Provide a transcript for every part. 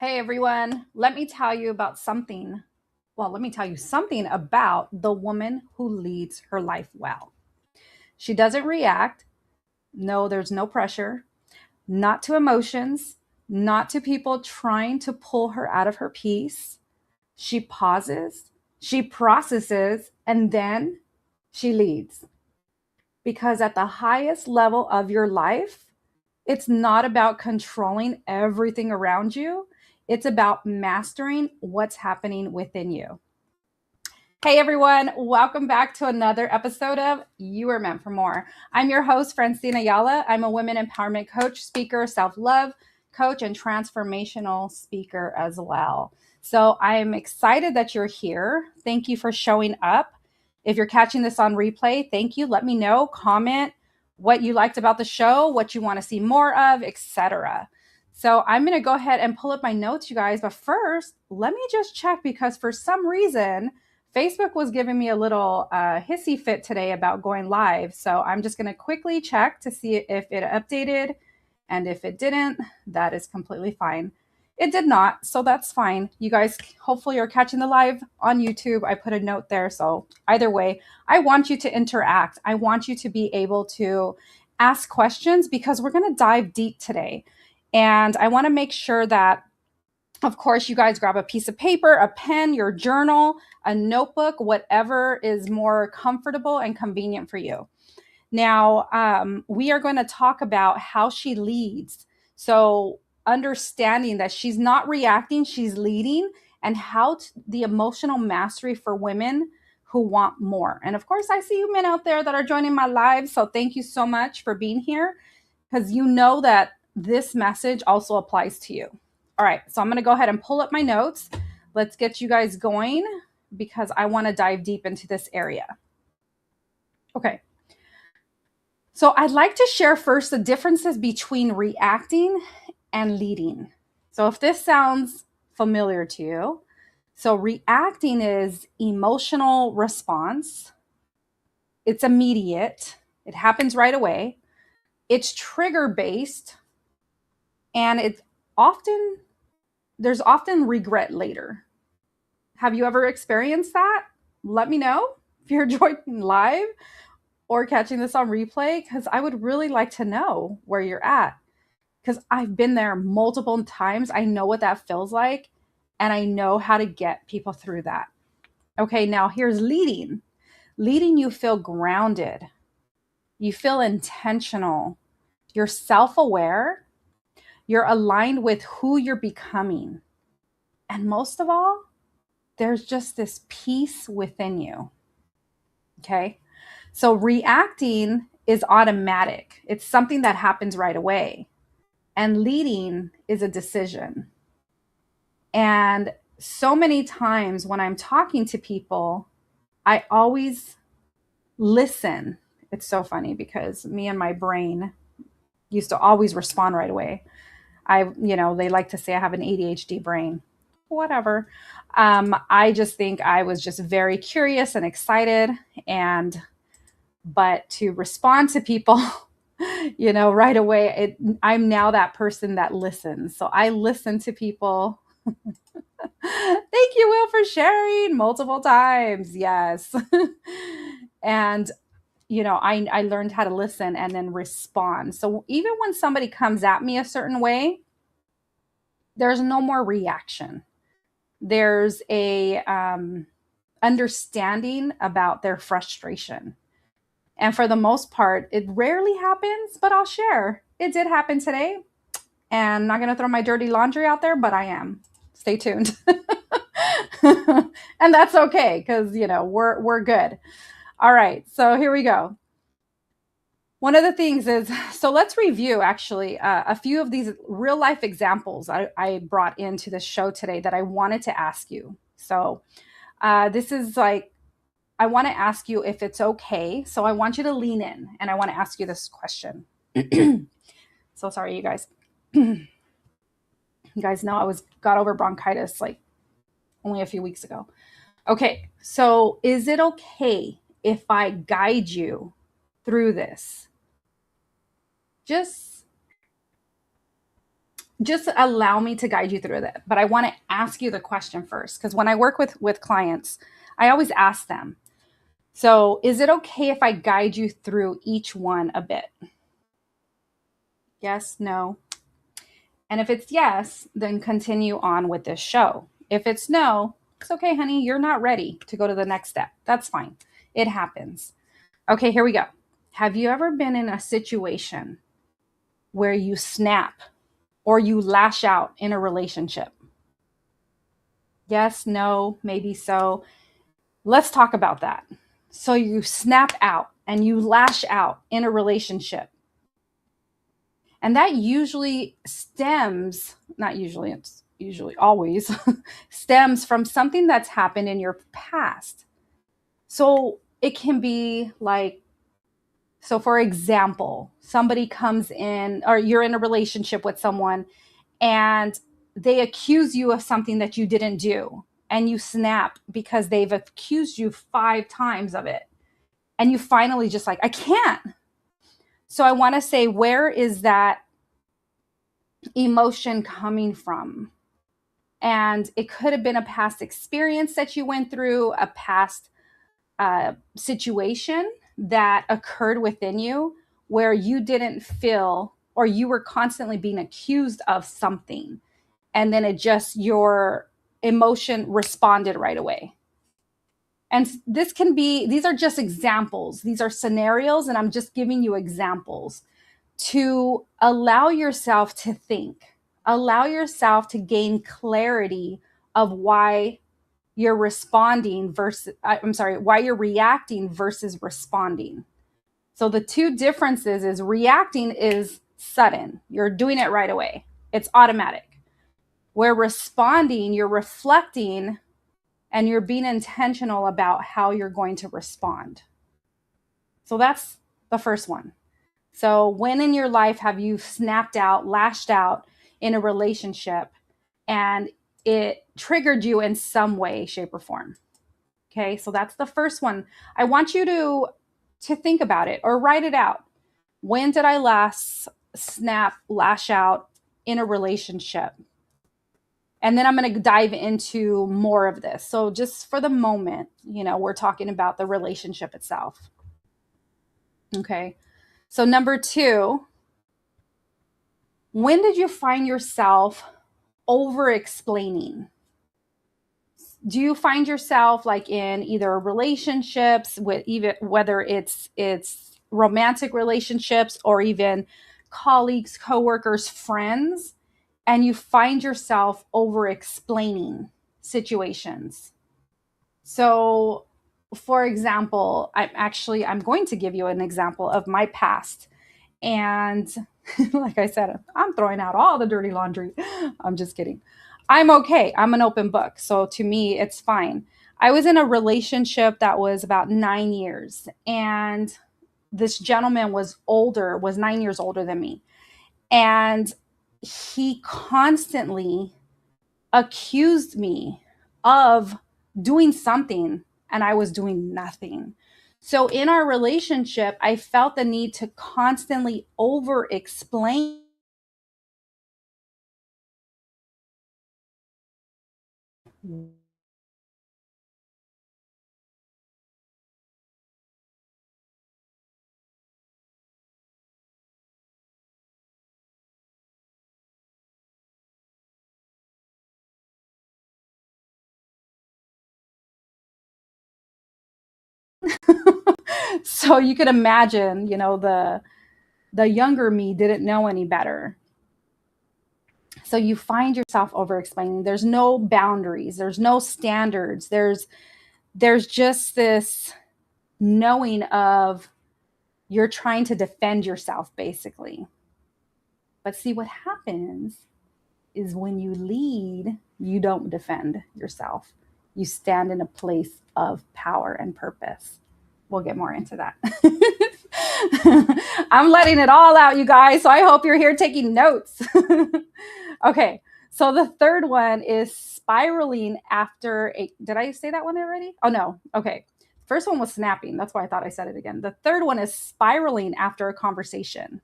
Hey everyone, let me tell you about something. Well, let me tell you something about the woman who leads her life well. She doesn't react. No, there's no pressure, not to emotions, not to people trying to pull her out of her peace. She pauses, she processes, and then she leads. Because at the highest level of your life, it's not about controlling everything around you. It's about mastering what's happening within you. Hey everyone, welcome back to another episode of You Are Meant for More. I'm your host, Francine Ayala. I'm a women empowerment coach, speaker, self love coach, and transformational speaker as well. So I'm excited that you're here. Thank you for showing up. If you're catching this on replay, thank you. Let me know, comment what you liked about the show, what you want to see more of, etc. So I'm going to go ahead and pull up my notes, you guys. But first, let me just check because for some reason, Facebook was giving me a little hissy fit today about going live. So I'm just going to quickly check to see if it updated. And if it didn't, that is completely fine. It did not, so that's fine. You guys hopefully are catching the live on YouTube. I put a note there. So either way, I want you to interact. I want you to be able to ask questions because we're going to dive deep today. And I want to make sure that of course, you guys grab a piece of paper, a pen, your journal, a notebook, whatever is more comfortable and convenient for you. Now, we are going to talk about how she leads. So, understanding that she's not reacting, she's leading, and how the emotional mastery for women who want more. And of course, I see you men out there that are joining my live. So, thank you so much for being here because you know that this message also applies to you. All right, so I'm going to go ahead and pull up my notes. Let's get you guys going because I want to dive deep into this area. Okay. So I'd like to share first the differences between reacting and leading. So if this sounds familiar to you, so reacting is emotional response. It's immediate. It happens right away. It's trigger based and there's often regret later. Have you ever experienced that? Let me know if you're joining live or catching this on replay, because I would really like to know where you're at. Because I've been there multiple times. I know what that feels like, and I know how to get people through that. Okay, now here's leading. Leading, you feel grounded, you feel intentional, you're self aware, you're aligned with who you're becoming. And most of all, there's just this peace within you. Okay. So reacting is automatic. It's something that happens right away. And leading is a decision. And so many times when I'm talking to people, I always listen. It's so funny because me and my brain used to always respond right away. They like to say I have an ADHD brain. Whatever. I just think I was just very curious and excited, but to respond to people, right away, I'm now that person that listens. So I listen to people. Thank you, Will, for sharing multiple times. Yes. And I learned how to listen and then respond. So even when somebody comes at me a certain way, there's no more reaction. There's a understanding about their frustration. And for the most part, it rarely happens, but I'll share. It did happen today. And I'm not going to throw my dirty laundry out there, but I am. Stay tuned. And that's okay because, we're good. All right. So here we go. One of the things is, so let's review actually a few of these real life examples I brought into the show today that I wanted to ask you. So this is like, I want to ask you if it's okay. So I want you to lean in and I want to ask you this question. So sorry, you guys. You guys know I got over bronchitis like only a few weeks ago. Okay, so is it okay if I guide you through this? Just just allow me to guide you through that. But I want to ask you the question first, because when I work with clients, I always ask them, so is it okay if I guide you through each one a bit? Yes, no. And if it's yes, then continue on with this show. If it's no, it's okay, honey. You're not ready to go to the next step. That's fine. It happens. Okay, here we go. Have you ever been in a situation where you snap or you lash out in a relationship? Yes, no, maybe so. Let's talk about that. So you snap out and you lash out in a relationship. And that usually stems, not usually, it's usually always stems from something that's happened in your past. So it can be like, so for example, somebody comes in, or you're in a relationship with someone and they accuse you of something that you didn't do, and you snap because they've accused you 5 times of it. And you finally just like, I can't. So I want to say, where is that emotion coming from? And it could have been a past experience that you went through, a past situation that occurred within you where you didn't feel, or you were constantly being accused of something. And then it just, your emotion responded right away. And this can be, these are just examples. These are scenarios, and I'm just giving you examples to allow yourself to think, allow yourself to gain clarity of why you're responding versus, I'm sorry, why you're reacting versus responding. So the two differences is reacting is sudden. You're doing it right away. It's automatic. Where responding, you're reflecting and you're being intentional about how you're going to respond. So that's the first one. So when in your life have you snapped out, lashed out in a relationship, and it triggered you in some way, shape, or form? Okay, so that's the first one. I want you to think about it or write it out. When did I last snap, lash out in a relationship? And then I'm going to dive into more of this. So just for the moment, we're talking about the relationship itself. Okay. So number 2, when did you find yourself over explaining? Do you find yourself like in either relationships, with even whether it's romantic relationships or even colleagues, coworkers, friends, and you find yourself over explaining situations? So for example, I'm going to give you an example of my past. And like I said, I'm throwing out all the dirty laundry. I'm just kidding. I'm okay. I'm an open book. So to me, it's fine. I was in a relationship that was about 9 years. And this gentleman was 9 years older than me. And he constantly accused me of doing something, and I was doing nothing. So in our relationship, I felt the need to constantly over explain. So you could imagine, the younger me didn't know any better. So you find yourself over explaining. There's no boundaries, there's no standards. There's just this knowing of, you're trying to defend yourself basically. But see, what happens is when you lead, you don't defend yourself. You stand in a place of power and purpose. We'll get more into that. I'm letting it all out, you guys. So I hope you're here taking notes. Okay. So the third one is spiraling after a. Did I say that one already? Oh, no. Okay. First one was snapping. That's why I thought I said it again. The third one is spiraling after a conversation.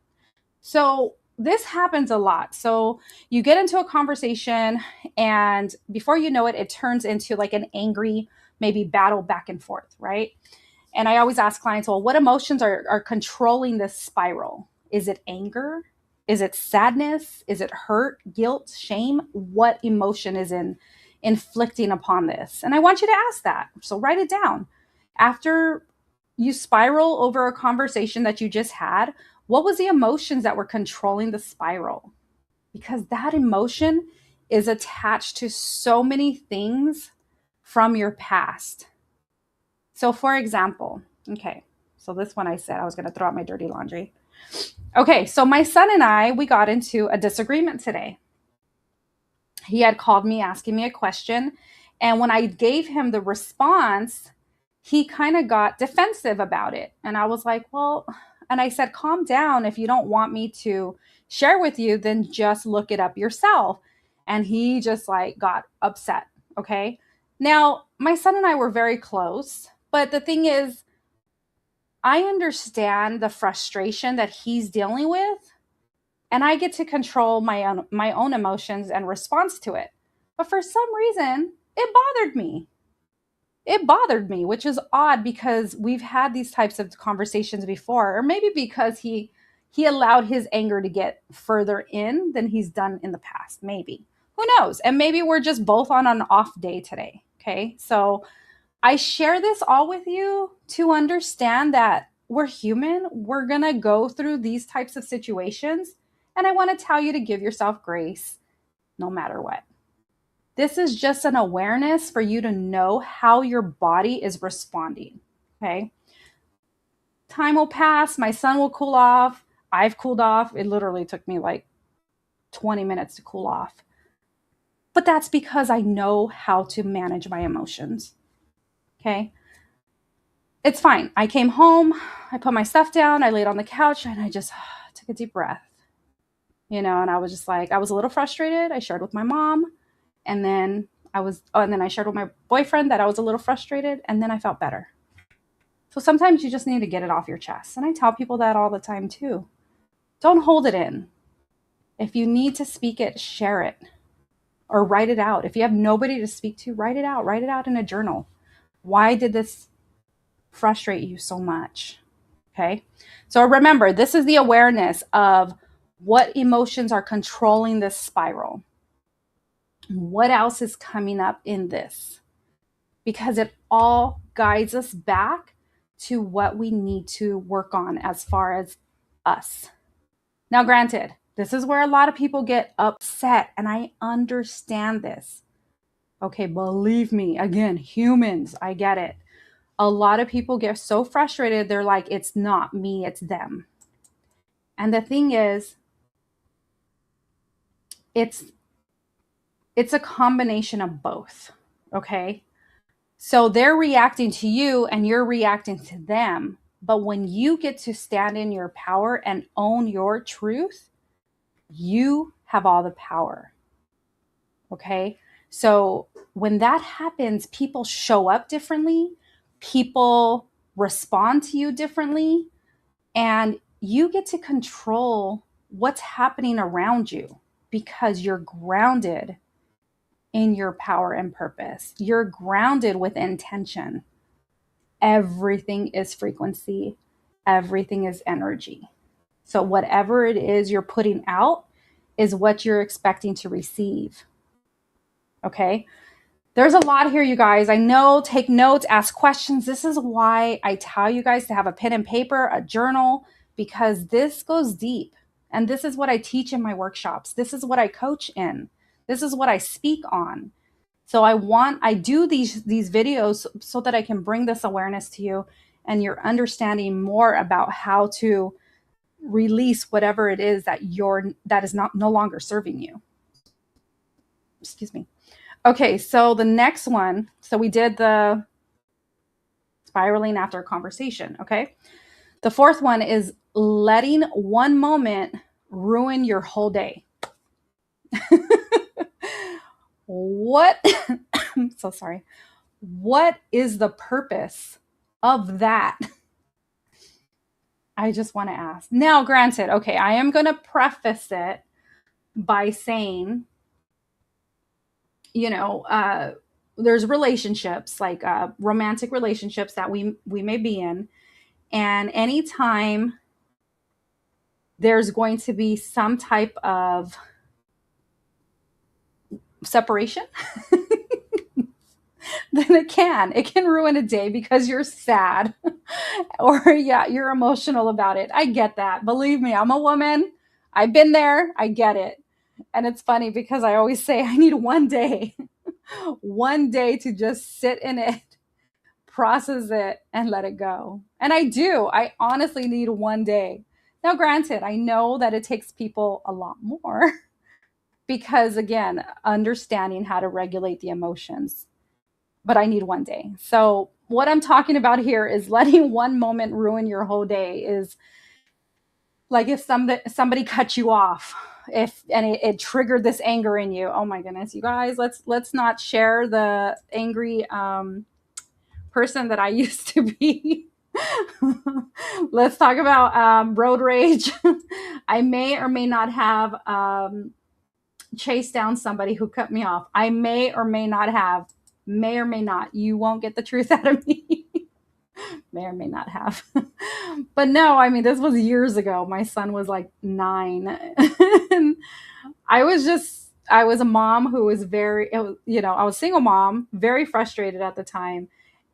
So this happens a lot. So you get into a conversation, and before you know it, it turns into like an angry, maybe battle back and forth, right? And I always ask clients, well, what emotions are controlling this spiral? Is it anger? Is it sadness? Is it hurt, guilt, shame? What emotion is inflicting upon this? And I want you to ask that. So write it down. After you spiral over a conversation that you just had, what was the emotions that were controlling the spiral? Because that emotion is attached to so many things from your past. So, for example, okay, so this one I said I was going to throw out my dirty laundry. Okay, so my son and I, we got into a disagreement today. He had called me asking me a question. And when I gave him the response, he kind of got defensive about it. And I was like, well, and I said, calm down. If you don't want me to share with you, then just look it up yourself. And he just like got upset. Okay. Now, my son and I were very close. But the thing is, I understand the frustration that he's dealing with, and I get to control my own emotions and response to it. But for some reason, it bothered me. It bothered me, which is odd because we've had these types of conversations before, or maybe because he allowed his anger to get further in than he's done in the past. Maybe. Who knows? And maybe we're just both on an off day today. Okay? So I share this all with you to understand that we're human. We're going to go through these types of situations. And I want to tell you to give yourself grace no matter what. This is just an awareness for you to know how your body is responding. Okay. Time will pass. My son will cool off. I've cooled off. It literally took me like 20 minutes to cool off. But that's because I know how to manage my emotions. Okay. It's fine. I came home, I put my stuff down, I laid on the couch, and I just took a deep breath, and I was just like, I was a little frustrated. I shared with my mom, and then I shared with my boyfriend that I was a little frustrated, and then I felt better. So sometimes you just need to get it off your chest. And I tell people that all the time too. Don't hold it in. If you need to speak it, share it or write it out. If you have nobody to speak to, write it out. Write it out in a journal. Why did this frustrate you so much? Okay. So remember, this is the awareness of what emotions are controlling this spiral. What else is coming up in this? Because it all guides us back to what we need to work on as far as us. Now, granted, this is where a lot of people get upset, and I understand this. Okay, believe me, again, humans, I get it. A lot of people get so frustrated, they're like, it's not me, it's them. And the thing is, it's a combination of both, okay? So they're reacting to you and you're reacting to them. But when you get to stand in your power and own your truth, you have all the power, okay? So when that happens, people show up differently, people respond to you differently, and you get to control what's happening around you because you're grounded in your power and purpose. You're grounded with intention. Everything is frequency. Everything is energy. So whatever it is you're putting out is what you're expecting to receive. Okay? There's a lot here, you guys. I know, take notes, ask questions. This is why I tell you guys to have a pen and paper, a journal, because this goes deep. And this is what I teach in my workshops. This is what I coach in. This is what I speak on. So I do these videos so that I can bring this awareness to you and you're understanding more about how to release whatever it is that is no longer serving you. Excuse me. Okay, so the next one, so we did the spiraling after a conversation, okay? The fourth one is letting one moment ruin your whole day. What? I'm so sorry. What is the purpose of that? I just want to ask. Now, granted, okay, I am going to preface it by saying, you know, there's relationships like romantic relationships that we may be in, and anytime there's going to be some type of separation, then it can ruin a day because you're sad or yeah, you're emotional about it. I get that. Believe me, I'm a woman. I've been there. I get it. And it's funny because I always say I need one day, one day to just sit in it, process it, and let it go. And I do. I honestly need one day. Now, granted, I know that it takes people a lot more because, again, understanding how to regulate the emotions, but I need one day. So, what I'm talking about here is letting one moment ruin your whole day is like if somebody cut you off, if and it triggered this anger in you. Oh my goodness, you guys, let's not share the angry person that I used to be. Let's talk about road rage. I may or may not have chased down somebody who cut me off. I may or may not have, may or may not. You won't get the truth out of me. May or may not have. But no, I mean, this was years ago. My son was like 9. And I was a mom who was very, I was a single mom, very frustrated at the time.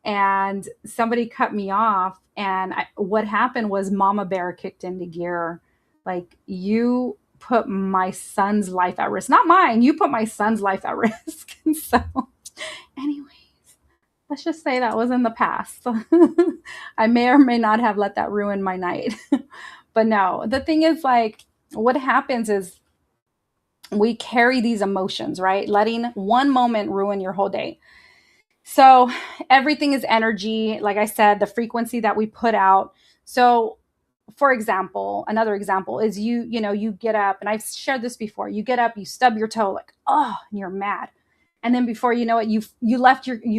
And somebody cut me off. And what happened was Mama Bear kicked into gear. Like, you put my son's life at risk, not mine. You put my son's life at risk. And so, anyway, let's just say that was in the past. I may or may not have let that ruin my night. But no, the thing is, like, what happens is we carry these emotions, right? Letting one moment ruin your whole day. So everything is energy. Like I said, the frequency that we put out. So for example, another example is you get up, and I've shared this before. You get up, you stub your toe, like, oh, and you're mad. And then before you know it, you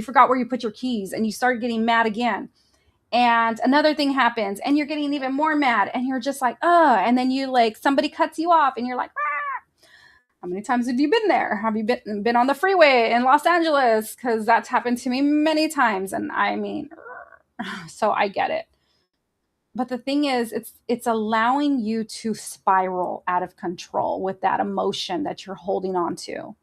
forgot where you put your keys, and you start getting mad again. And another thing happens, and you're getting even more mad, and you're just like, oh, and then you like somebody cuts you off, and you're like, ah. How many times have you been there? Have you been on the freeway in Los Angeles? Because that's happened to me many times, and I mean, so I get it. But the thing is, it's allowing you to spiral out of control with that emotion that you're holding on to.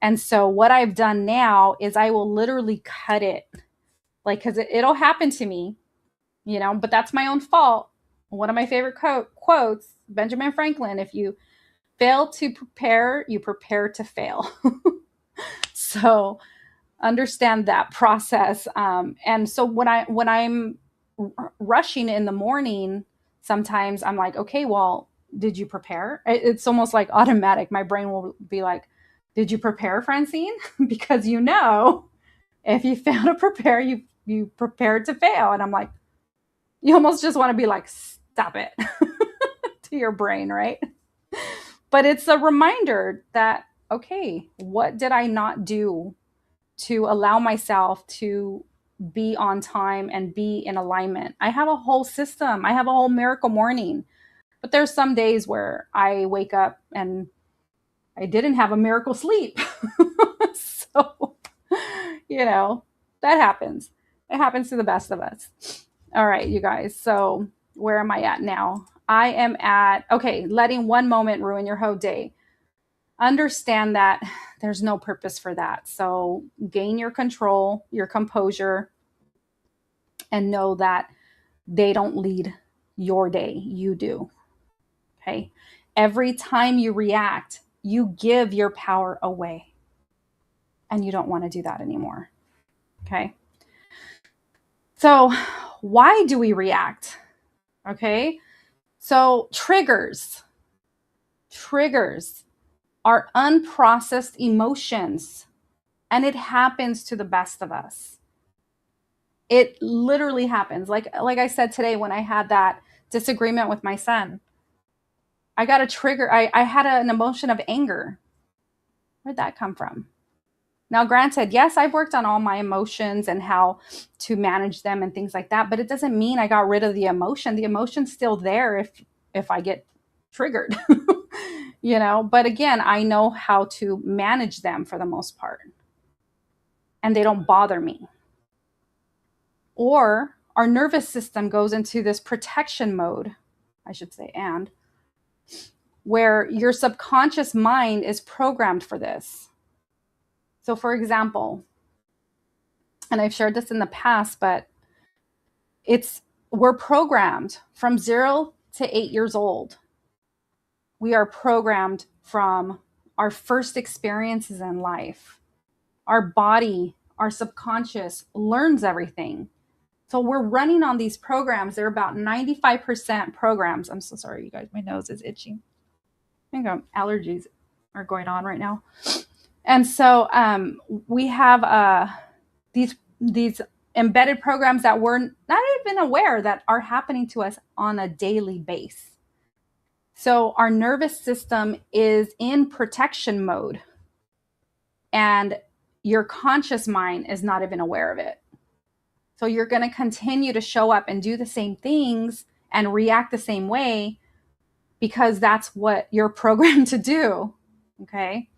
And so what I've done now is I will literally cut it, like, because it'll happen to me, but that's my own fault. One of my favorite quotes, Benjamin Franklin: if you fail to prepare, you prepare to fail. So understand that process. And so when I'm rushing in the morning, sometimes I'm like, okay, well, did you prepare? It's almost like automatic. My brain will be like, did you prepare, Francine? Because if you fail to prepare, you prepared to fail. And I'm like, you almost just want to be like, stop it to your brain, right? But it's a reminder that, okay, what did I not do to allow myself to be on time and be in alignment? I have a whole system. I have a whole miracle morning. But there's some days where I wake up and I didn't have a miracle sleep. So, that happens. It happens to the best of us. All right, you guys. So, where am I at now? I am at, okay, letting one moment ruin your whole day. Understand that there's no purpose for that. So, gain your control, your composure, and know that they don't lead your day. You do. Okay. Every time you react, you give your power away. And you don't want to do that anymore. Okay. So, why do we react? Okay. So, triggers are unprocessed emotions, and it happens to the best of us. It literally happens. Like I said today, when I had that disagreement with my son, I got a trigger. I had an emotion of anger. Where'd that come from? Now, granted, yes, I've worked on all my emotions and how to manage them and things like that, but it doesn't mean I got rid of the emotion. The emotion's still there if I get triggered, But again, I know how to manage them for the most part, and they don't bother me. Or our nervous system goes into this protection mode, I should say, and where your subconscious mind is programmed for this. So, for example, and I've shared this in the past, but we're programmed from 0 to 8 years old. We are programmed from our first experiences in life. Our body, our subconscious learns everything. So we're running on these programs. They're about 95% programs. I'm so sorry, you guys. My nose is itchy. I think allergies are going on right now. And so we have these embedded programs that we're not even aware that are happening to us on a daily basis. So our nervous system is in protection mode, and your conscious mind is not even aware of it. So you're going to continue to show up and do the same things and react the same way because that's what you're programmed to do. Okay.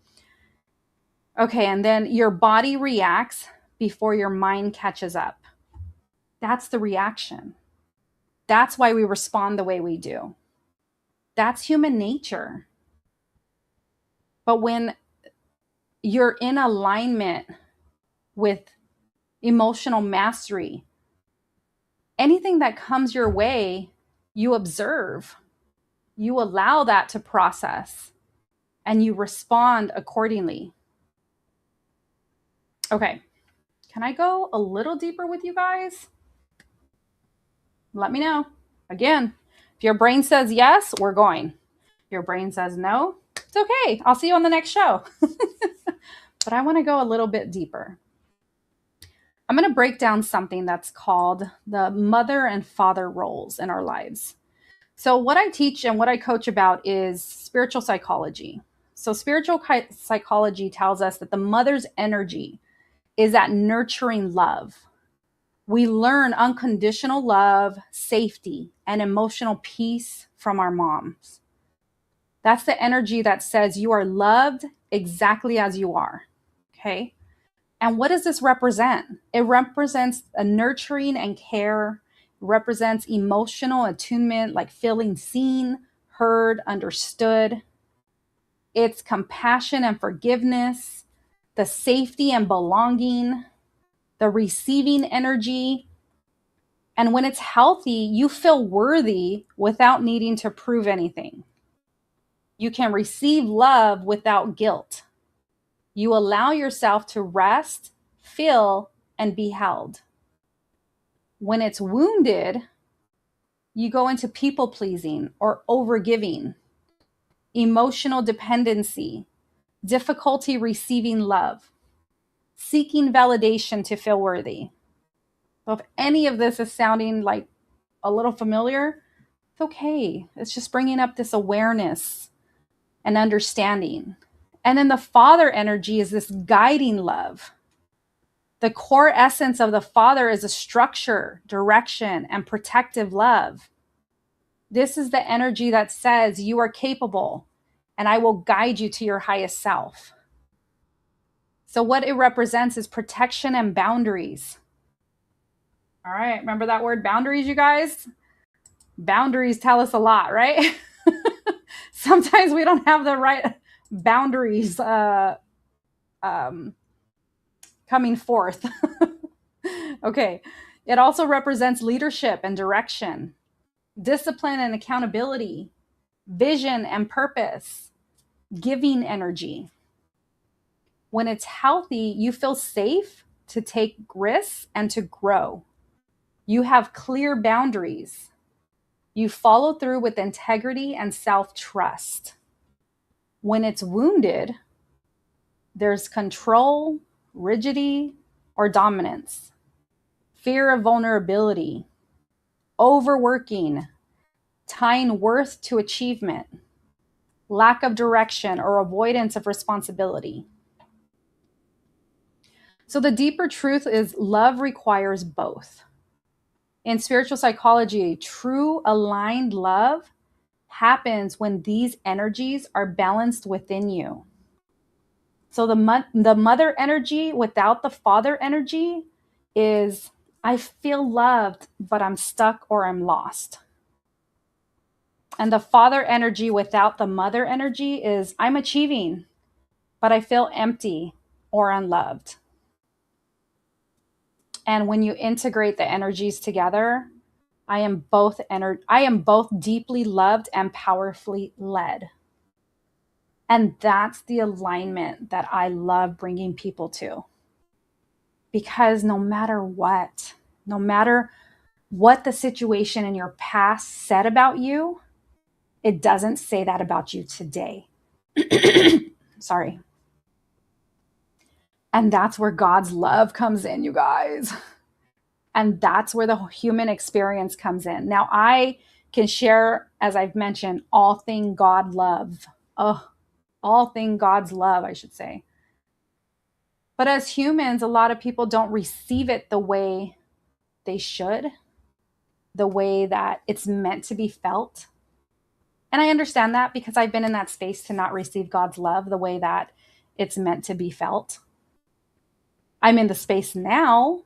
And then your body reacts before your mind catches up. That's the reaction. That's why we respond the way we do. That's human nature. But when you're in alignment with emotional mastery, anything that comes your way, you observe, you allow that to process, and you respond accordingly. Okay, can I go a little deeper with you guys? Let me know. Again, if your brain says yes, we're going. If your brain says no, it's okay. I'll see you on the next show. But I want to go a little bit deeper. I'm going to break down something that's called the mother and father roles in our lives. So what I teach and what I coach about is spiritual psychology. So spiritual psychology tells us that the mother's energy is that nurturing love. We learn unconditional love, safety, and emotional peace from our moms. That's the energy that says you are loved exactly as you are. Okay. And what does this represent? It represents a nurturing and care, represents emotional attunement, like feeling seen, heard, understood. It's compassion and forgiveness, the safety and belonging, the receiving energy. And when it's healthy, you feel worthy without needing to prove anything. You can receive love without guilt. You allow yourself to rest, feel, and be held. When it's wounded, you go into people pleasing or overgiving, emotional dependency, difficulty receiving love, seeking validation to feel worthy. So if any of this is sounding like a little familiar, it's okay. It's just bringing up this awareness and understanding. And then the father energy is this guiding love. The core essence of the father is a structure, direction, and protective love. This is the energy that says you are capable and I will guide you to your highest self. So what it represents is protection and boundaries. All right, remember that word boundaries, you guys? Boundaries tell us a lot, right? Sometimes we don't have the right boundaries coming forth. Okay, it also represents leadership and direction, discipline and accountability, vision and purpose, giving energy. When it's healthy, you feel safe to take risks and to grow. You have clear boundaries. You follow through with integrity and self-trust. When it's wounded, there's control, rigidity, or dominance, fear of vulnerability, overworking, tying worth to achievement, lack of direction or avoidance of responsibility. So the deeper truth is love requires both. In spiritual psychology, true aligned love happens when these energies are balanced within you. So the mother energy without the father energy is I feel loved, but I'm stuck or I'm lost. And the father energy without the mother energy is I'm achieving, but I feel empty or unloved. And when you integrate the energies together, I am both deeply loved and powerfully led. And that's the alignment that I love bringing people to. Because no matter what the situation in your past said about you, it doesn't say that about you today. Sorry. And that's where God's love comes in, you guys. And that's where the human experience comes in. Now, I can share, as I've mentioned, all thing God love. Oh, all thing God's love, I should say. But as humans, a lot of people don't receive it the way they should, the way that it's meant to be felt. And I understand that because I've been in that space to not receive God's love the way that it's meant to be felt. I'm in the space now.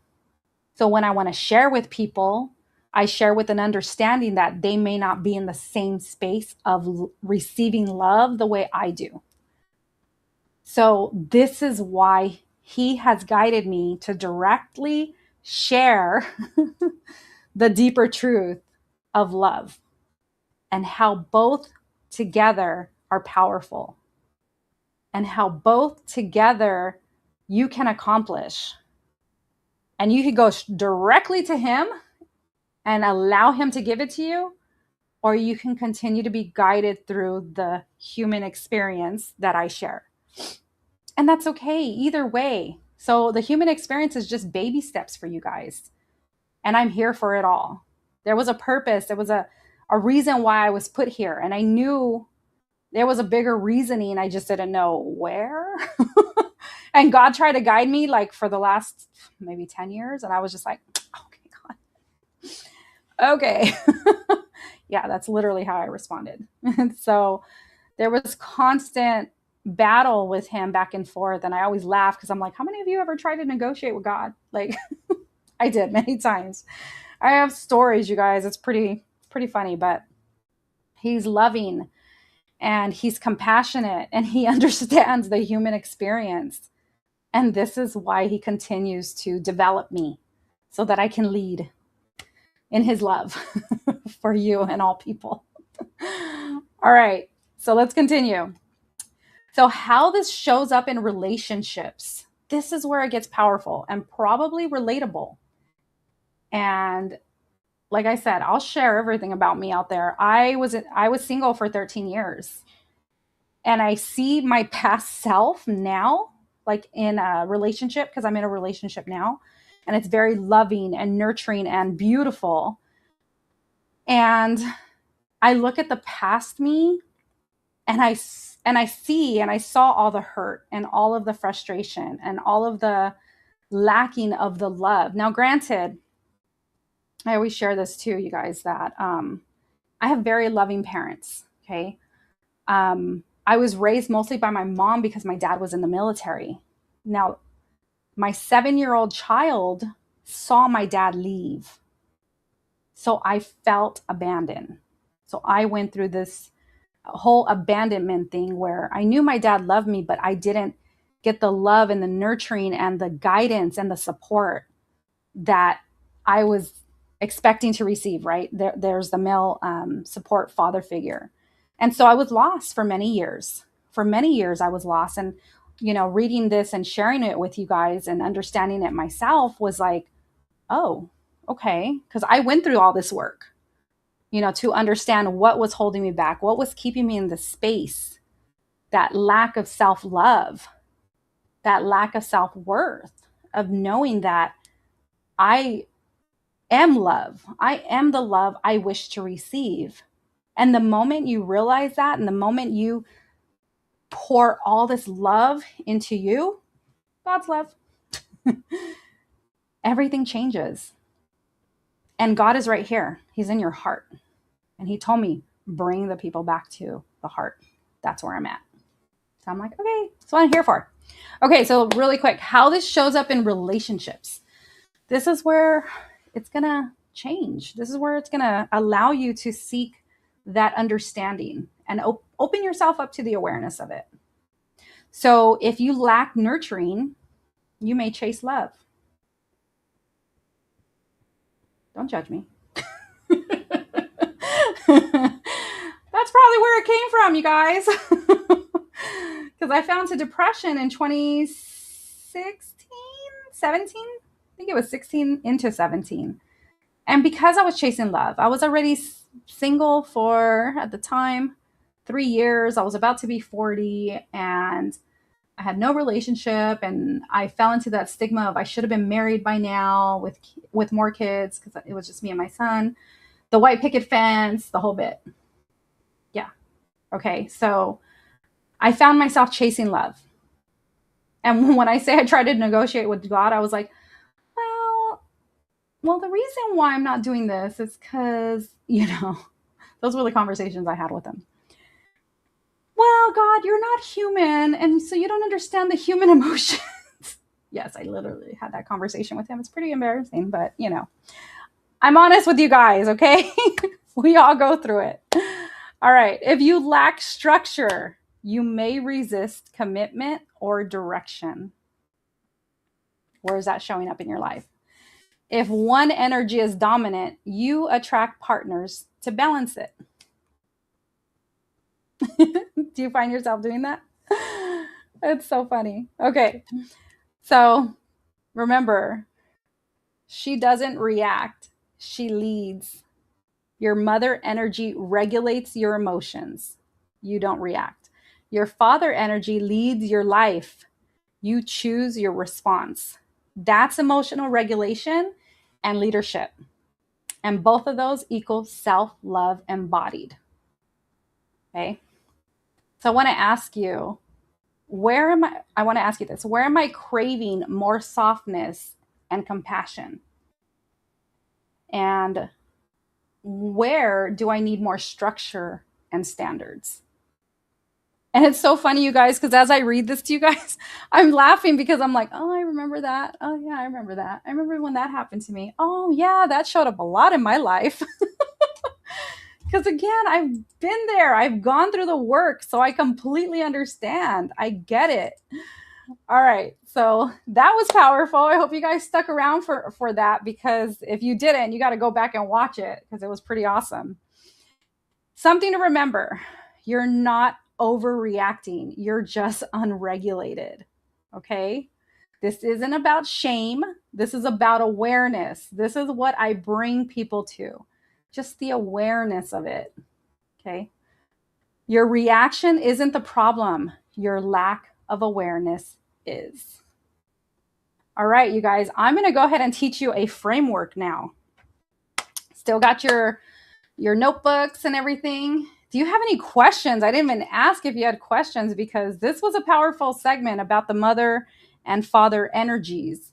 So when I want to share with people, I share with an understanding that they may not be in the same space of receiving love the way I do. So this is why he has guided me to directly share the deeper truth of love and how both together are powerful and how both together you can accomplish. And you could go directly to him and allow him to give it to you, or you can continue to be guided through the human experience that I share. And that's okay either way. So the human experience is just baby steps for you guys. And I'm here for it all. There was a purpose, there was a reason why I was put here. And I knew there was a bigger reasoning. I just didn't know where. And God tried to guide me like for the last maybe 10 years. And I was just like, okay, God. Okay. Yeah, that's literally how I responded. So there was constant battle with him back and forth. And I always laugh because I'm like, how many of you ever tried to negotiate with God? Like I did many times. I have stories, you guys. It's pretty funny, but he's loving and he's compassionate and he understands the human experience. And this is why he continues to develop me so that I can lead in his love for you and all people. All right, so let's continue. So how this shows up in relationships, this is where it gets powerful and probably relatable. And like I said, I'll share everything about me out there. I was single for 13 years. And I see my past self now, like in a relationship, because I'm in a relationship now, and it's very loving and nurturing and beautiful. And I look at the past me and I see and I saw all the hurt and all of the frustration and all of the lacking of the love. Now, granted, I always share this too, you guys, that I have very loving parents. Okay. I was raised mostly by my mom because my dad was in the military. Now, my 7-year-old child saw my dad leave. So I felt abandoned. So I went through this whole abandonment thing where I knew my dad loved me, but I didn't get the love and the nurturing and the guidance and the support that I was expecting to receive, right? There's the male support father figure. And so I was lost for many years. For many years, I was lost. And, reading this and sharing it with you guys and understanding it myself was like, oh, okay. Because I went through all this work, to understand what was holding me back, what was keeping me in the space, that lack of self-love, that lack of self-worth, of knowing that I am love. I am the love I wish to receive. And the moment you realize that, and the moment you pour all this love into you, God's love. Everything changes. And God is right here. He's in your heart. And he told me, bring the people back to the heart. That's where I'm at. So I'm like, okay, that's what I'm here for. Okay, so really quick, how this shows up in relationships. This is where it's going to change. This is where it's going to allow you to seek that understanding and open yourself up to the awareness of it. So if you lack nurturing, you may chase love. Don't judge me. That's probably where it came from, you guys. Because I fell into depression in 2016, 17. I think it was 16 into 17. And because I was chasing love, I was already single for, at the time, 3 years. I was about to be 40 and I had no relationship. And I fell into that stigma of I should have been married by now with more kids because it was just me and my son. The white picket fence, the whole bit. Yeah. Okay. So I found myself chasing love. And when I say I tried to negotiate with God, I was like, well, the reason why I'm not doing this is because, those were the conversations I had with him. Well, God, you're not human. And so you don't understand the human emotions. Yes, I literally had that conversation with him. It's pretty embarrassing, but I'm honest with you guys, okay? We all go through it. All right. If you lack structure, you may resist commitment or direction. Where is that showing up in your life? If one energy is dominant, you attract partners to balance it. Do you find yourself doing that? It's so funny. Okay. So remember, she doesn't react. She leads. Your mother energy regulates your emotions. You don't react. Your father energy leads your life. You choose your response. That's emotional regulation and leadership. And both of those equal self-love embodied. Okay. So I want to ask you, where am I craving more softness and compassion? And where do I need more structure and standards? And it's so funny, you guys, because as I read this to you guys, I'm laughing because I'm like, oh, I remember that. Oh, yeah, I remember that. I remember when that happened to me. Oh, yeah, that showed up a lot in my life. Because again, I've been there. I've gone through the work. So I completely understand. I get it. All right. So that was powerful. I hope you guys stuck around for that, because if you didn't, you got to go back and watch it because it was pretty awesome. Something to remember. You're not overreacting. You're just unregulated. Okay. This isn't about shame. This is about awareness. This is what I bring people to. Just the awareness of it. Okay. Your reaction isn't the problem. Your lack of awareness is. All right, you guys, I'm going to go ahead and teach you a framework now. Still got your notebooks and everything. Do you have any questions? I didn't even ask if you had questions because this was a powerful segment about the mother and father energies.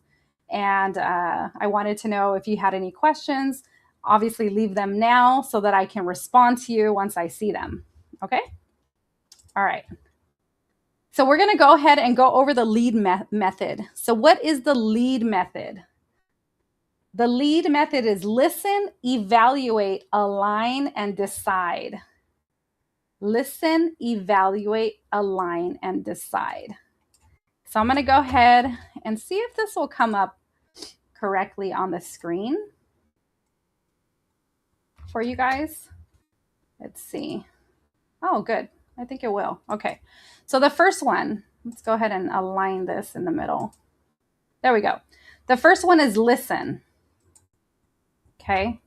And I wanted to know if you had any questions. Obviously, leave them now so that I can respond to you once I see them. Okay? All right. So we're going to go ahead and go over the lead method. So what is the lead method? The lead method is listen, evaluate, align, and decide. Listen, evaluate, align, and decide. So I'm going to go ahead and see if this will come up correctly on the screen for you guys. Let's see. Oh, good. I think it will. Okay. So the first one, let's go ahead and align this in the middle. There we go. The first one is listen. Okay.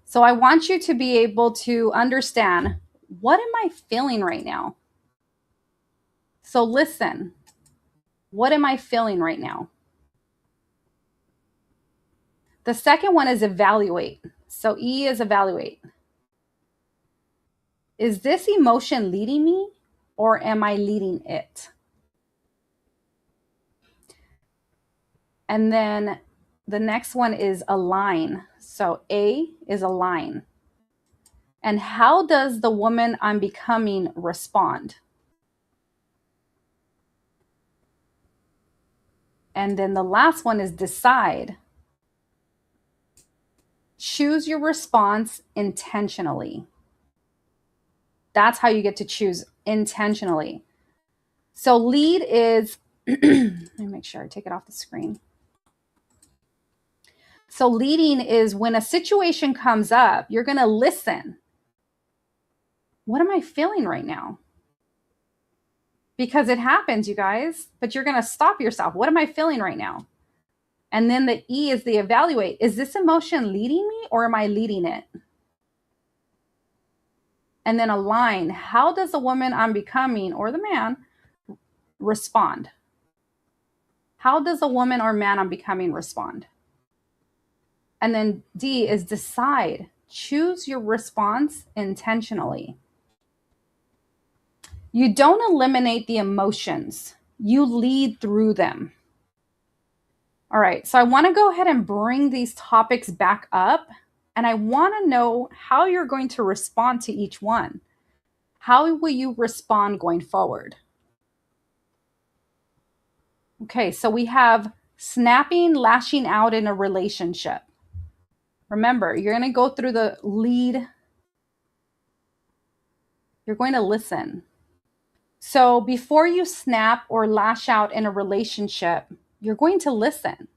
So I want you to be able to understand, what am I feeling right now? So listen. What am I feeling right now? The second one is evaluate. So E is evaluate. Is this emotion leading me or am I leading it? And then the next one is align. So A is align. And how does the woman I'm becoming respond? And then the last one is decide. Choose your response intentionally. That's how you get to choose intentionally. So lead is, let me make sure I take it off the screen. So leading is when a situation comes up, you're going to listen. What am I feeling right now? Because it happens, you guys, but you're going to stop yourself. What am I feeling right now? And then the E is the evaluate. Is this emotion leading me or am I leading it? And then align. How does the woman I'm becoming or the man respond? How does the woman or man I'm becoming respond? And then D is decide. Choose your response intentionally. You don't eliminate the emotions. You lead through them. All right, so I want to go ahead and bring these topics back up, and I want to know how you're going to respond to each one. How will you respond going forward? Okay, so we have snapping, lashing out in a relationship. Remember, you're going to go through the lead. You're going to listen. So before you snap or lash out in a relationship, you're going to listen.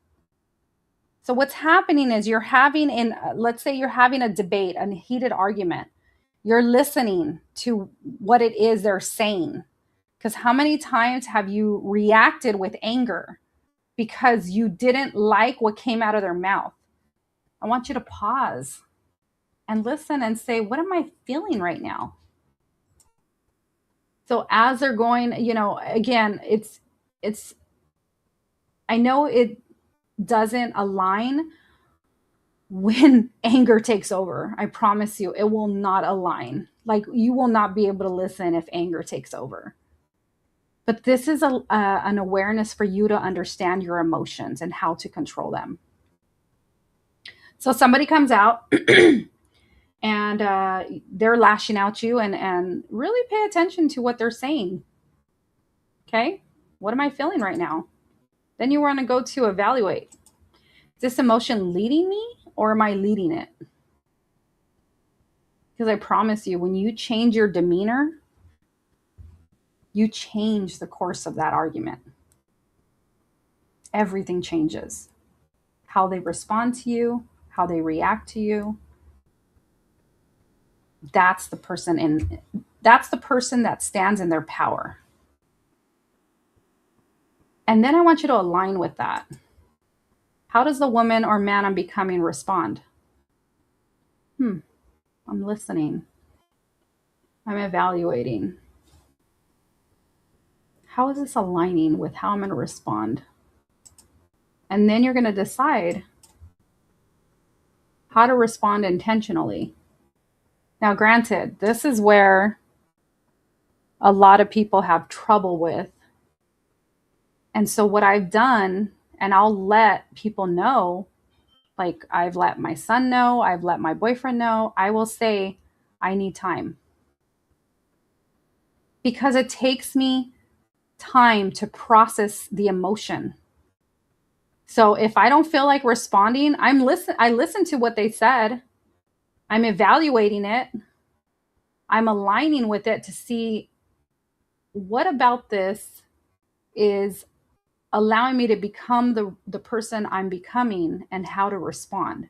So what's happening is let's say you're having a debate, a heated argument. You're listening to what it is they're saying. Because how many times have you reacted with anger because you didn't like what came out of their mouth? I want you to pause and listen and say, what am I feeling right now? So as they're going, again, I know it doesn't align when anger takes over. I promise you, it will not align. Like you will not be able to listen if anger takes over. But this is an awareness for you to understand your emotions and how to control them. So somebody comes out and they're lashing out at you and really pay attention to what they're saying. Okay, what am I feeling right now? Then you want to go to evaluate. Is this emotion leading me or am I leading it? Because I promise you, when you change your demeanor, you change the course of that argument. Everything changes. How they respond to you, how they react to you. That's the person that stands in their power. And then I want you to align with that. How does the woman or man I'm becoming respond? I'm listening. I'm evaluating. How is this aligning with how I'm going to respond? And then you're going to decide how to respond intentionally. Now, granted, this is where a lot of people have trouble with. And so what I've done, and I'll let people know, like I've let my son know, I've let my boyfriend know, I will say, I need time. Because it takes me time to process the emotion. So if I don't feel like responding, I listen to what they said. I'm evaluating it. I'm aligning with it to see what about this is allowing me to become the person I'm becoming and how to respond.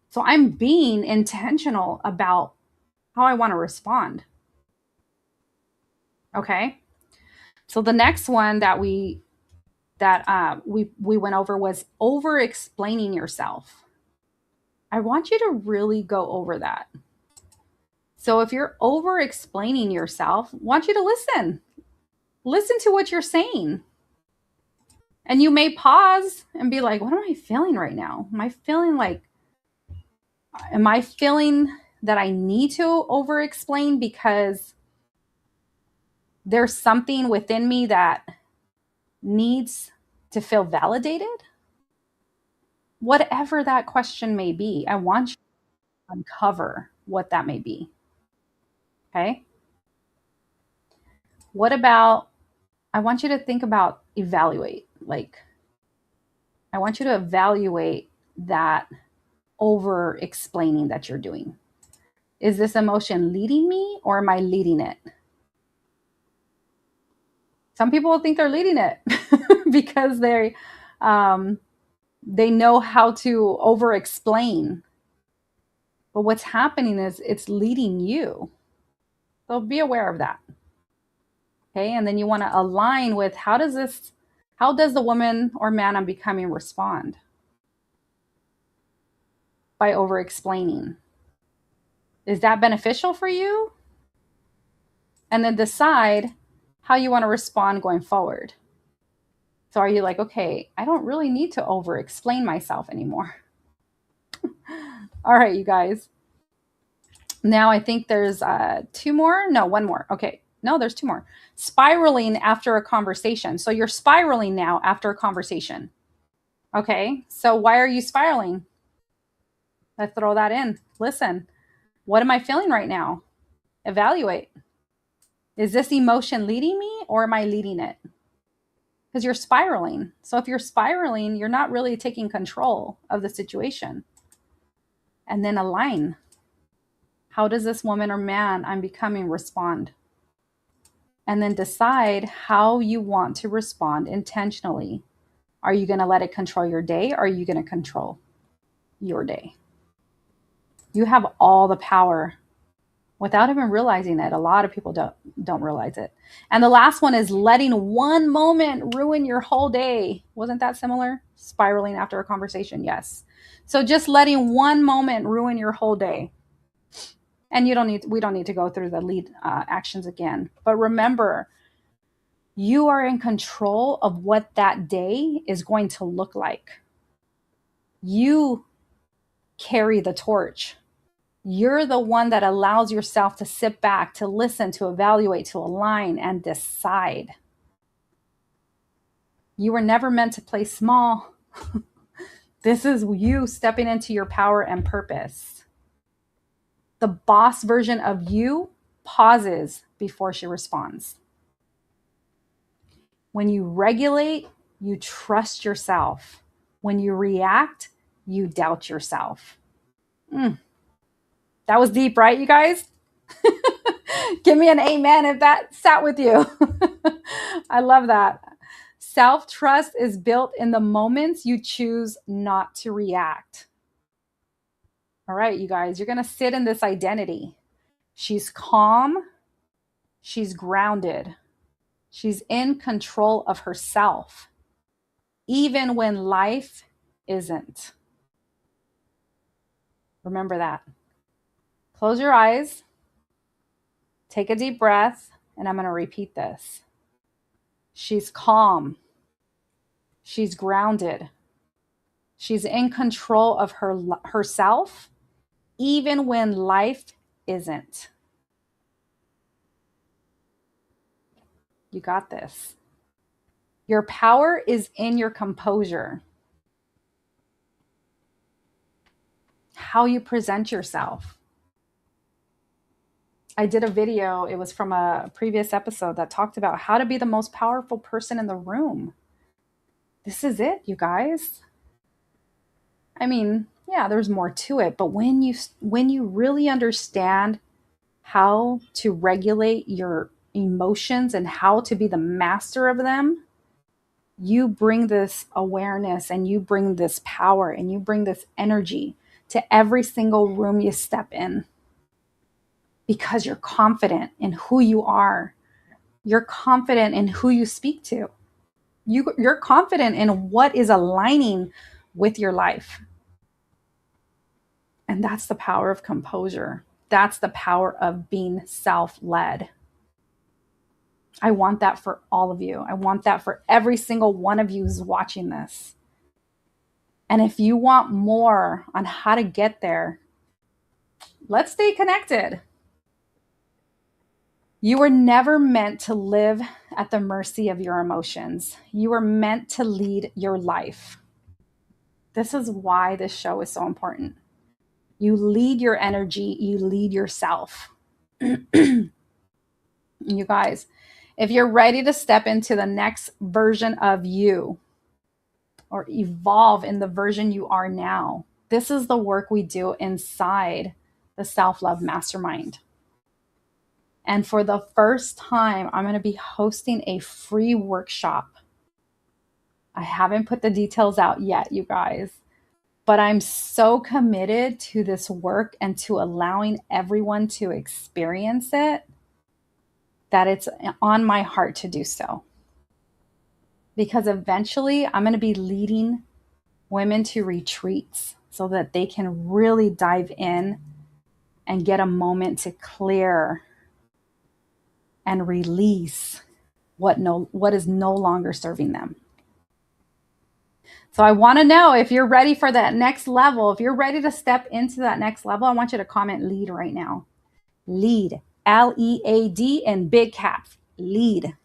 So I'm being intentional about how I want to respond. Okay. So the next one that we went over was over explaining yourself. I want you to really go over that. So if you're over explaining yourself, I want you to listen. Listen to what you're saying. And you may pause and be like, what am I feeling right now? Am I feeling that I need to over explain because there's something within me that needs to feel validated? Whatever that question may be, I want you to uncover what that may be. Okay. What about, I want you to think about evaluate. Like, I want you to evaluate that over explaining that you're doing. Is this emotion leading me or am I leading it? Some people think they're leading it because they know how to over explain. But what's happening is it's leading you. So be aware of that. Okay. And then you want to align with how does the woman or man I'm becoming respond? By over explaining. Is that beneficial for you? And then decide how you want to respond going forward. So are you like, okay, I don't really need to over explain myself anymore? All right, you guys. Now I think there's two more. No, one more. Okay. No, there's two more. Spiraling after a conversation. So you're spiraling now after a conversation. Okay. So why are you spiraling? Let's throw that in. Listen, what am I feeling right now? Evaluate. Is this emotion leading me or am I leading it? Because you're spiraling. So if you're spiraling, you're not really taking control of the situation. And then align. How does this woman or man I'm becoming respond? And then decide how you want to respond intentionally. Are you going to let it control your day or are you going to control your day? You have all the power without even realizing it. A lot of people don't realize it. And the last one is letting one moment ruin your whole day. Wasn't that similar? Spiraling after a conversation. Yes. So just letting one moment ruin your whole day. And we don't need to go through the lead actions again. But remember, you are in control of what that day is going to look like. You carry the torch. You're the one that allows yourself to sit back, to listen, to evaluate, to align, and decide. You were never meant to play small. This is you stepping into your power and purpose. The boss version of you pauses before she responds. When you regulate, you trust yourself. When you react, you doubt yourself. That was deep, right, you guys? Give me an amen if that sat with you. I love that. Self-trust is built in the moments you choose not to react. All right, you guys, you're going to sit in this identity. She's calm. She's grounded. She's in control of herself, even when life isn't. Remember that. Close your eyes. Take a deep breath, and I'm going to repeat this. She's calm. She's grounded. She's in control of herself, even when life isn't. You got this. Your power is in your composure. How you present yourself. I did a video, it was from a previous episode that talked about how to be the most powerful person in the room. This is it, you guys. I mean, yeah, there's more to it, but when you really understand how to regulate your emotions and how to be the master of them, you bring this awareness and you bring this power and you bring this energy to every single room you step in. Because you're confident in who you are. You're confident in who you speak to. You're confident in what is aligning with your life. And that's the power of composure. That's the power of being self-led. I want that for all of you. I want that for every single one of you who's watching this. And if you want more on how to get there, let's stay connected. You were never meant to live at the mercy of your emotions. You were meant to lead your life. This is why this show is so important. You lead your energy, you lead yourself. You guys, if you're ready to step into the next version of you or evolve in the version you are now, this is the work we do inside the Self-Love Mastermind. And for the first time, I'm going to be hosting a free workshop. I haven't put the details out yet, you guys, but I'm so committed to this work and to allowing everyone to experience it that it's on my heart to do so. Because eventually I'm going to be leading women to retreats so that they can really dive in and get a moment to clear and release what is no longer serving them. So I want to know if you're ready for that next level. If you're ready to step into that next level, I want you to comment lead right now. Lead, L-E-A-D in big caps, lead.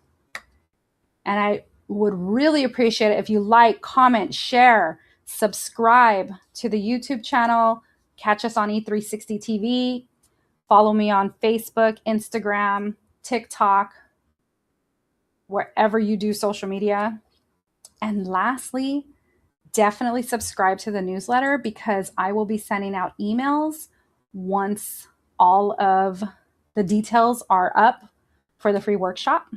And I would really appreciate it if you like, comment, share, subscribe to the YouTube channel, catch us on E360 TV, follow me on Facebook, Instagram, TikTok, wherever you do social media. And lastly, definitely subscribe to the newsletter because I will be sending out emails once all of the details are up for the free workshop.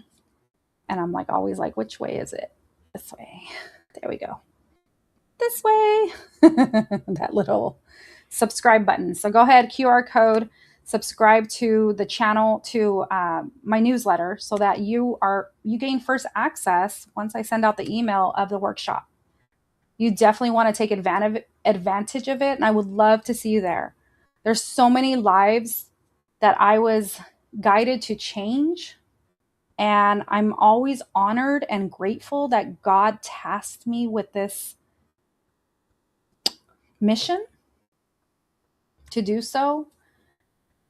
And I'm always like, which way is it? This way. There we go. This way. That little subscribe button. So go ahead, QR code, subscribe to the channel, to my newsletter so that you gain first access once I send out the email of the workshop. You definitely want to take advantage of it, and I would love to see you there. There's so many lives that I was guided to change, and I'm always honored and grateful that God tasked me with this mission to do so.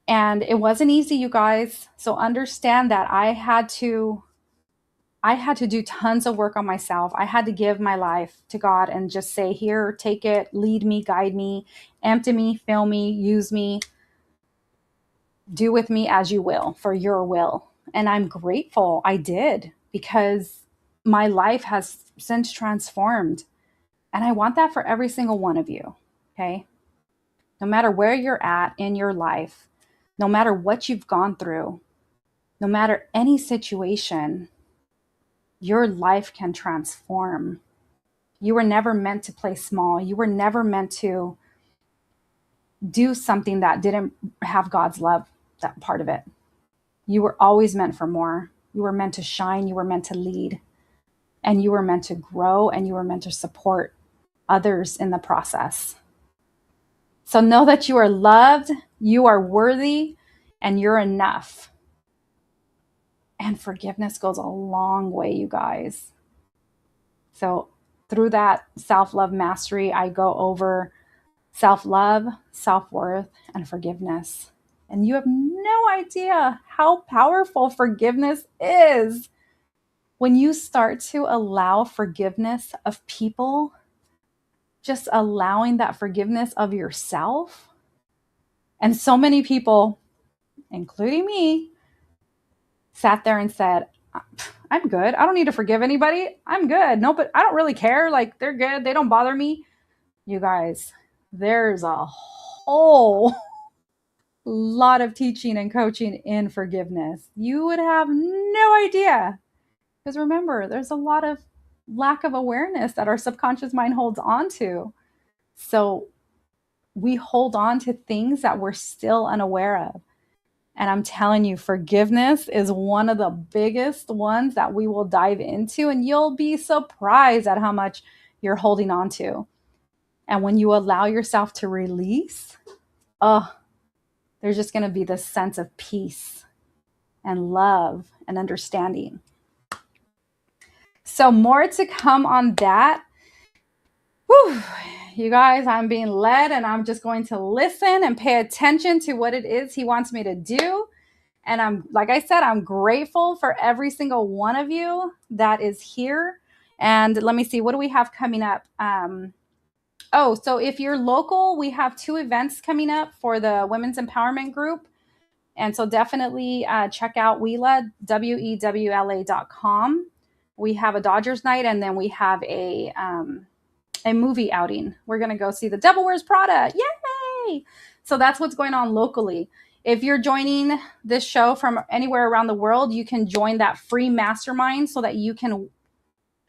And it wasn't easy, you guys. So understand that I had to do tons of work on myself. I had to give my life to God and just say, here, take it, lead me, guide me, empty me, fill me, use me, do with me as you will, for your will. And I'm grateful I did, because my life has since transformed. And I want that for every single one of you, okay? No matter where you're at in your life, no matter what you've gone through, no matter any situation, your life can transform. You were never meant to play small. You were never meant to do something that didn't have God's love, that part of it. You were always meant for more. You were meant to shine. You were meant to lead. And you were meant to grow, and you were meant to support others in the process. So know that you are loved, you are worthy, and you're enough. And forgiveness goes a long way, you guys. So through that self-love mastery, I go over self-love, self-worth, and forgiveness. And you have no idea how powerful forgiveness is. When you start to allow forgiveness of people, just allowing that forgiveness of yourself. And so many people, including me, sat there and said, I'm good. I don't need to forgive anybody. I'm good. No, but I don't really care. They're good. They don't bother me. You guys, there's a whole lot of teaching and coaching in forgiveness. You would have no idea. Because remember, there's a lot of lack of awareness that our subconscious mind holds on to. So we hold on to things that we're still unaware of. And I'm telling you, forgiveness is one of the biggest ones that we will dive into, and you'll be surprised at how much you're holding on to. And when you allow yourself to release, there's just going to be this sense of peace and love and understanding. So more to come on that. Whew. You guys, I'm being led, and I'm just going to listen and pay attention to what it is he wants me to do. And like I said, I'm grateful for every single one of you that is here. And let me see, what do we have coming up? Oh, so if you're local, we have 2 events coming up for the Women's Empowerment Group. And so definitely check out WEWLA, WEWLA.com. We have a Dodgers night, and then we have a movie outing. We're going to go see The Devil Wears Prada. Yay! So that's what's going on locally. If you're joining this show from anywhere around the world, you can join that free mastermind so that you can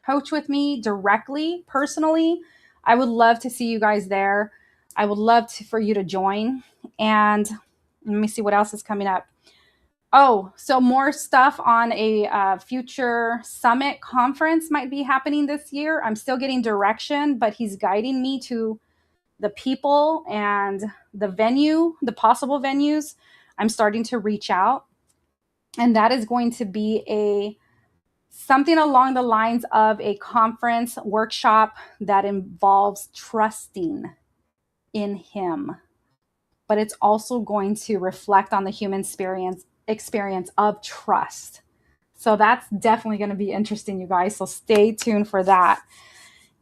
coach with me directly, personally. I would love to see you guys there. I would love for you to join. And let me see what else is coming up. Oh, so more stuff on a future summit conference might be happening this year. I'm still getting direction, but he's guiding me to the people and the venue, the possible venues. I'm starting to reach out. And that is going to be something along the lines of a conference workshop that involves trusting in him. But it's also going to reflect on the human experience of trust. So that's definitely going to be interesting, you guys. So stay tuned for that.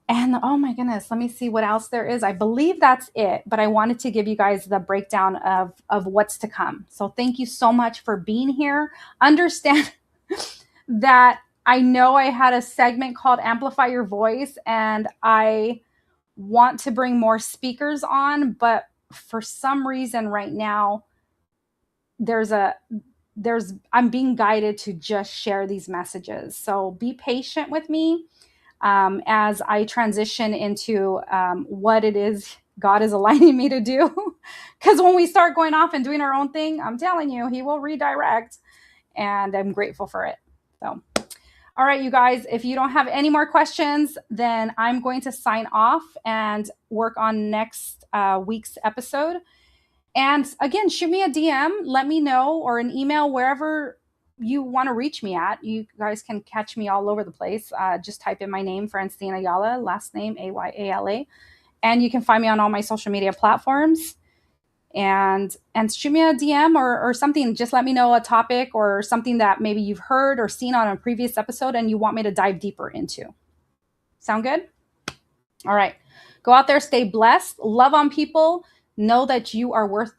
And oh my goodness, let me see what else there is. I believe that's it, but I wanted to give you guys the breakdown of what's to come. So thank you so much for being here. Understand that I know I had a segment called Amplify Your Voice, and I want to bring more speakers on, but for some reason right now, I'm being guided to just share these messages. So be patient with me as I transition into what it is God is aligning me to do. Because when we start going off and doing our own thing, I'm telling you, he will redirect, and I'm grateful for it. So, all right, you guys, if you don't have any more questions, then I'm going to sign off and work on next week's episode. And again, shoot me a DM, let me know, or an email, wherever you want to reach me at. You guys can catch me all over the place. Just type in my name, Francine Ayala, last name Ayala. And you can find me on all my social media platforms. And shoot me a DM or something. Just let me know a topic or something that maybe you've heard or seen on a previous episode and you want me to dive deeper into. Sound good? All right. Go out there, stay blessed, love on people, know that you are worth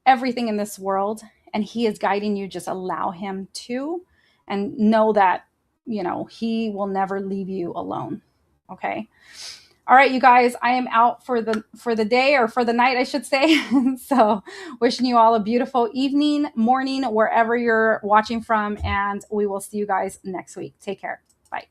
everything in this world, and he is guiding you. Just allow him to, and know that, he will never leave you alone. Okay. All right, you guys, I am out for the day, or for the night, I should say. So wishing you all a beautiful evening, morning, wherever you're watching from, and we will see you guys next week. Take care. Bye.